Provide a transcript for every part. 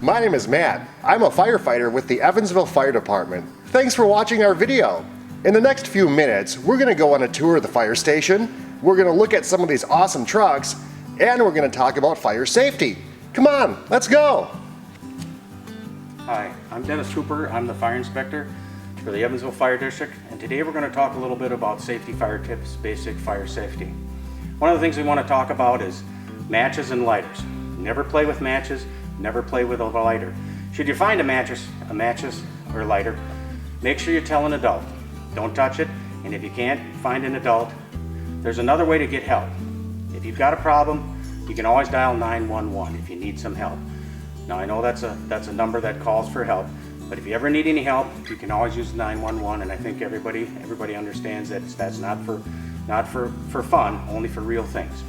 My name is Matt. I'm a firefighter with the Evansville Fire Department. Thanks for watching our video. In the next few minutes, we're going to go on a tour of the fire station, we're going to look at some of these awesome trucks, and we're going to talk about fire safety. Come on, let's go! Hi, I'm Dennis Hooper. I'm the fire inspector for the Evansville Fire District, and today we're going to talk a little bit about safety fire tips, basic fire safety. One of the things we want to talk about is matches and lighters. Never play with matches, never play with a lighter. Should you find a matches or lighter, make sure you tell an adult. Don't touch it, and if you can't find an adult, there's another way to get help. If you've got a problem, you can always dial 911 if you need some help. Now I know that's a number that calls for help, but if you ever need any help, you can always use 911, and I think everybody understands that that's not for fun, only for real things.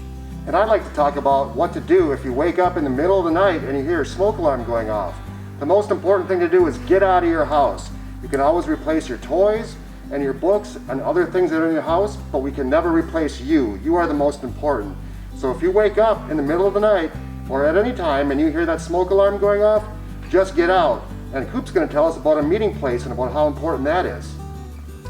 And I'd like to talk about what to do if you wake up in the middle of the night and you hear a smoke alarm going off. The most important thing to do is get out of your house. You can always replace your toys and your books and other things that are in your house, but we can never replace you. You are the most important. So if you wake up in the middle of the night or at any time and you hear that smoke alarm going off, just get out. And Coop's going to tell us about a meeting place and about how important that is.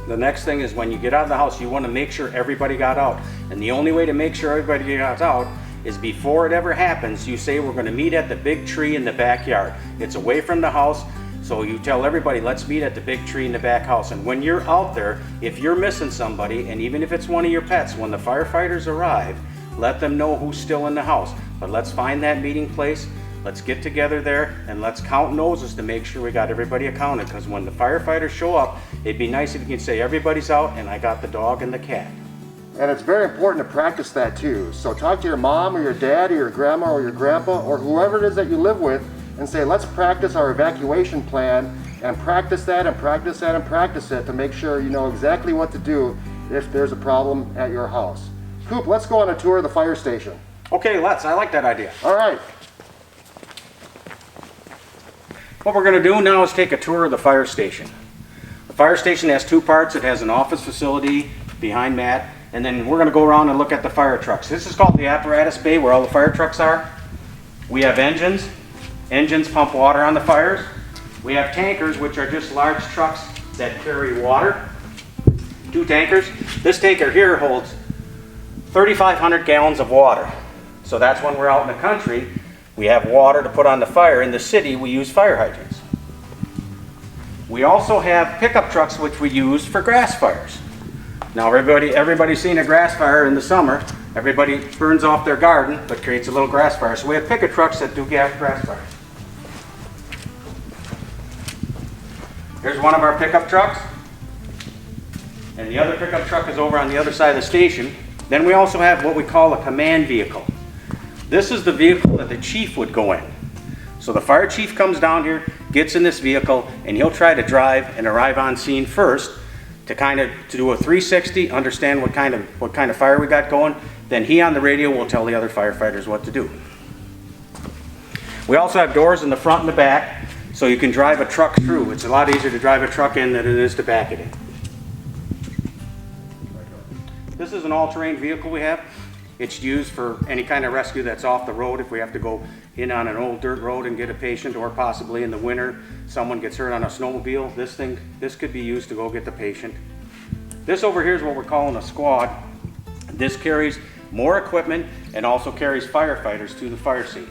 The next thing is when you get out of the house, you want to make sure everybody got out. And the only way to make sure everybody got out is before it ever happens, you say we're going to meet at the big tree in the backyard. It's away from the house, so you tell everybody, let's meet at the big tree in the back house. And when you're out there, if you're missing somebody, and even if it's one of your pets, when the firefighters arrive, let them know who's still in the house. But let's find that meeting place. Let's get together there and let's count noses to make sure we got everybody accounted, because when the firefighters show up, it'd be nice if you can say everybody's out and I got the dog and the cat. And it's very important to practice that too. So talk to your mom or your dad or your grandma or your grandpa or whoever it is that you live with and say, let's practice our evacuation plan, and practice that and practice that and practice it to make sure you know exactly what to do if there's a problem at your house. Coop, let's go on a tour of the fire station. Okay, let's. I like that idea. All right. What we're going to do now is take a tour of the fire station. The fire station has two parts. It has an office facility behind Matt, and then we're going to go around and look at the fire trucks. This is called the apparatus bay, where all the fire trucks are. We have engines. Engines pump water on the fires. We have tankers, which are just large trucks that carry water. Two tankers. This tanker here holds 3,500 gallons of water. So that's when we're out in the country, we have water to put on the fire. In the city, we use fire hydrants. We also have pickup trucks, which we use for grass fires. Now everybody's seen a grass fire in the summer. Everybody burns off their garden, but creates a little grass fire. So we have pickup trucks that do grass fires. Here's one of our pickup trucks. And the other pickup truck is over on the other side of the station. Then we also have what we call a command vehicle. This is the vehicle that the chief would go in. So the fire chief comes down here, gets in this vehicle, and he'll try to drive and arrive on scene first to do a 360, understand what kind of fire we got going. Then he on the radio will tell the other firefighters what to do. We also have doors in the front and the back, so you can drive a truck through. It's a lot easier to drive a truck in than it is to back it in. This is an all-terrain vehicle we have. It's used for any kind of rescue that's off the road. If we have to go in on an old dirt road and get a patient, or possibly in the winter someone gets hurt on a snowmobile, this could be used to go get the patient. This over here is what we're calling a squad. This carries more equipment and also carries firefighters to the fire scene,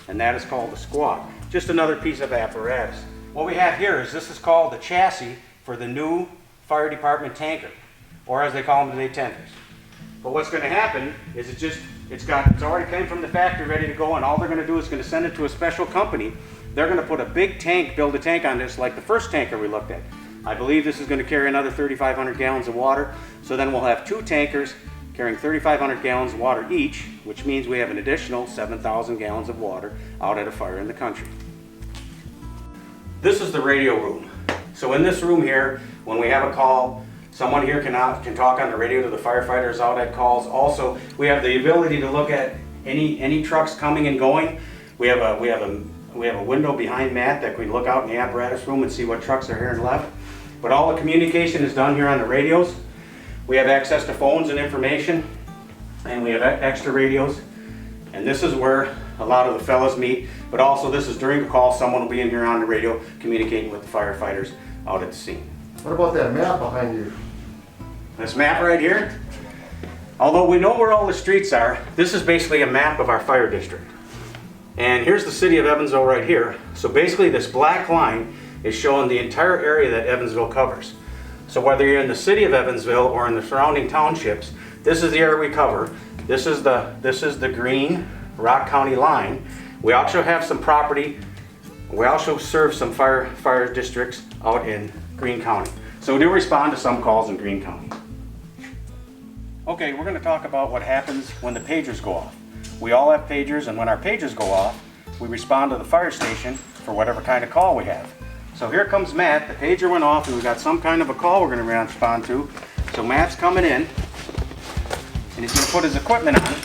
and that is called a squad. Just another piece of apparatus. What we have here is, this is called the chassis for the new fire department tanker, or as they call them today, tenders. But what's going to happen is it's already came from the factory ready to go, and all they're going to do is going to send it to a special company. They're going to put a big tank, build a tank on this like the first tanker we looked at. I believe this is going to carry another 3,500 gallons of water. So then we'll have two tankers carrying 3,500 gallons of water each, which means we have an additional 7,000 gallons of water out at a fire in the country. This is the radio room. So in this room here, when we have a call, someone here can talk on the radio to the firefighters out at calls. Also, we have the ability to look at any trucks coming and going. We have a window behind Matt that we look out in the apparatus room and see what trucks are here and left. But all the communication is done here on the radios. We have access to phones and information, and we have extra radios. And this is where a lot of the fellas meet, but also this is during a call, someone will be in here on the radio communicating with the firefighters out at the scene. What about that map behind you? This map right here, although we know where all the streets are, this is basically a map of our fire district. And here's the city of Evansville right here. So basically this black line is showing the entire area that Evansville covers. So whether you're in the city of Evansville or in the surrounding townships, this is the area we cover. This is the green Rock County line. We also have some property. We also serve some fire districts out in Greene County. So we do respond to some calls in Greene County. Okay, we're going to talk about what happens when the pagers go off. We all have pagers, and when our pagers go off, we respond to the fire station for whatever kind of call we have. So here comes Matt. The pager went off, and we got some kind of a call we're going to respond to. So Matt's coming in, and he's going to put his equipment on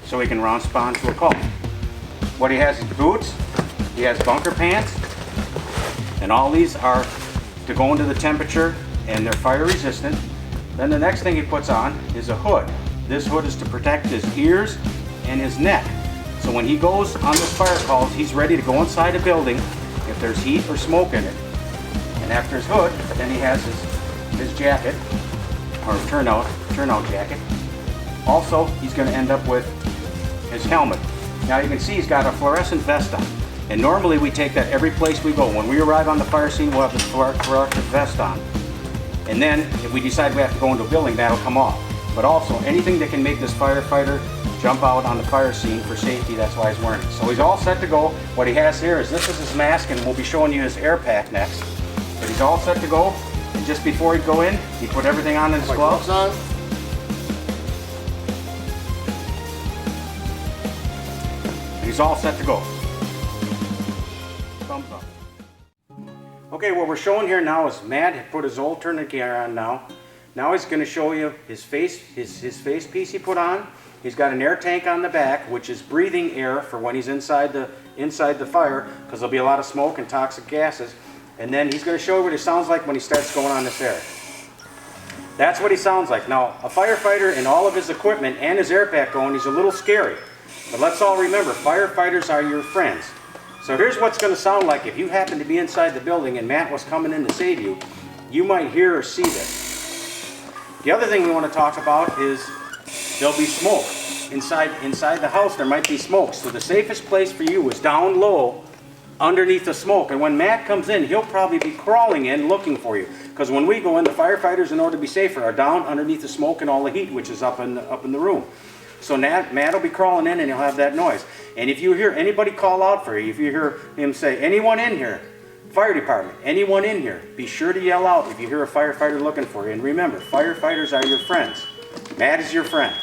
so he can respond to a call. What he has is boots, he has bunker pants, and all these are to go into the temperature, and they're fire resistant. Then the next thing he puts on is a hood. This hood is to protect his ears and his neck. So when he goes on those fire calls, he's ready to go inside a building if there's heat or smoke in it. And after his hood, then he has his jacket, or turnout jacket. Also, he's going to end up with his helmet. Now you can see he's got a fluorescent vest on. And normally we take that every place we go. When we arrive on the fire scene, we'll have this fluorescent vest on. And then, if we decide we have to go into a building, that'll come off. But also, anything that can make this firefighter jump out on the fire scene for safety, that's why he's wearing it. So he's all set to go. What he has here is, this is his mask, and we'll be showing you his air pack next. But he's all set to go. And just before he'd go in, he put everything on in his gloves. He's all set to go. Thumbs up. Okay, what we're showing here now is Matt had put his alternate gear on now. Now he's going to show you his face piece he put on. He's got an air tank on the back, which is breathing air for when he's inside the fire, because there'll be a lot of smoke and toxic gases. And then he's going to show you what he sounds like when he starts going on this air. That's what he sounds like. Now, a firefighter and all of his equipment and his air pack going, he's a little scary. But let's all remember, firefighters are your friends. So here's what's going to sound like if you happen to be inside the building and Matt was coming in to save you. You might hear or see this. The other thing we want to talk about is there'll be smoke. Inside the house there might be smoke. So the safest place for you is down low underneath the smoke. And when Matt comes in, he'll probably be crawling in looking for you. Because when we go in, the firefighters, in order to be safer, are down underneath the smoke and all the heat, which is up in the room. So Matt will be crawling in and he'll have that noise. And if you hear anybody call out for you, if you hear him say, anyone in here, fire department, anyone in here, be sure to yell out if you hear a firefighter looking for you. And remember, firefighters are your friends. Matt is your friend.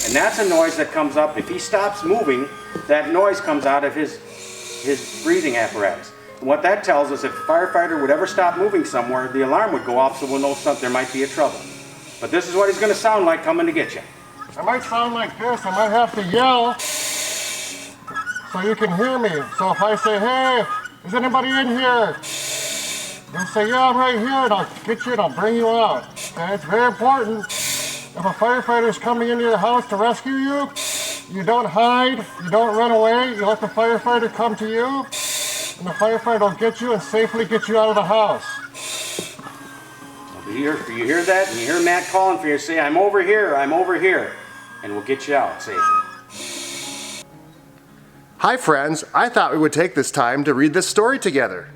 And that's a noise that comes up. If he stops moving, that noise comes out of his breathing apparatus. And what that tells us, if a firefighter would ever stop moving somewhere, the alarm would go off, so we'll know there might be a trouble. But this is what he's going to sound like coming to get you. I might sound like this. I might have to yell so you can hear me. So if I say, hey, is anybody in here? You'll say, yeah, I'm right here, and I'll get you and I'll bring you out. Okay, it's very important. If a firefighter is coming into your house to rescue you, you don't hide, you don't run away, you let the firefighter come to you, and the firefighter will get you and safely get you out of the house. You hear that, and you hear Matt calling for you, say, I'm over here, and we'll get you out safely. Hi friends, I thought we would take this time to read this story together.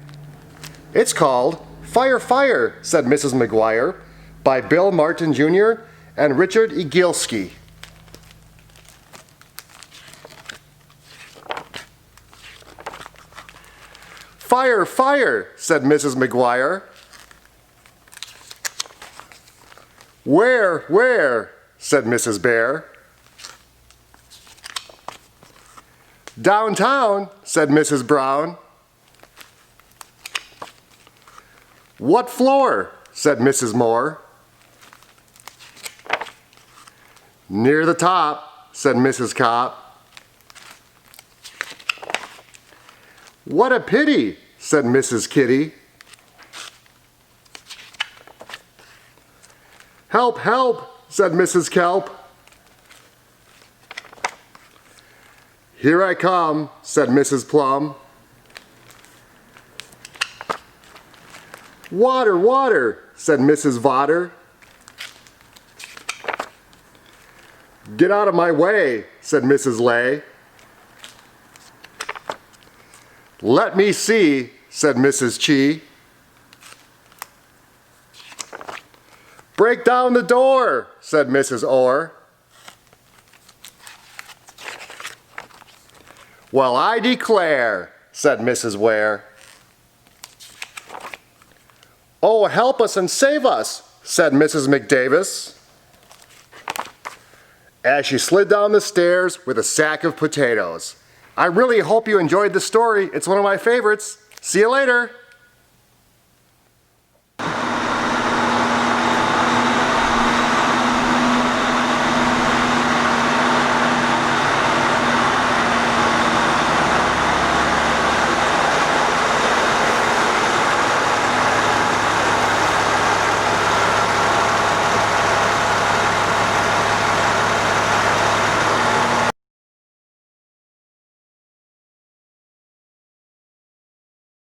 It's called Fire, Fire, said Mrs. McGuire, by Bill Martin Jr. and Richard Igilski. Fire, fire, said Mrs. McGuire. Where, said Mrs. Bear. Downtown, said Mrs. Brown. What floor, said Mrs. Moore. Near the top, said Mrs. Cop. What a pity, said Mrs. Kitty. Help, help, said Mrs. Kelp. "Here I come," said Mrs. Plum. "Water, water," said Mrs. Vodder. "Get out of my way," said Mrs. Lay. "Let me see," said Mrs. Chi. "Break down the door," said Mrs. Orr. "Well, I declare," said Mrs. Ware. "Oh, help us and save us," said Mrs. McDavis, as she slid down the stairs with a sack of potatoes. I really hope you enjoyed the story. It's one of my favorites. See you later.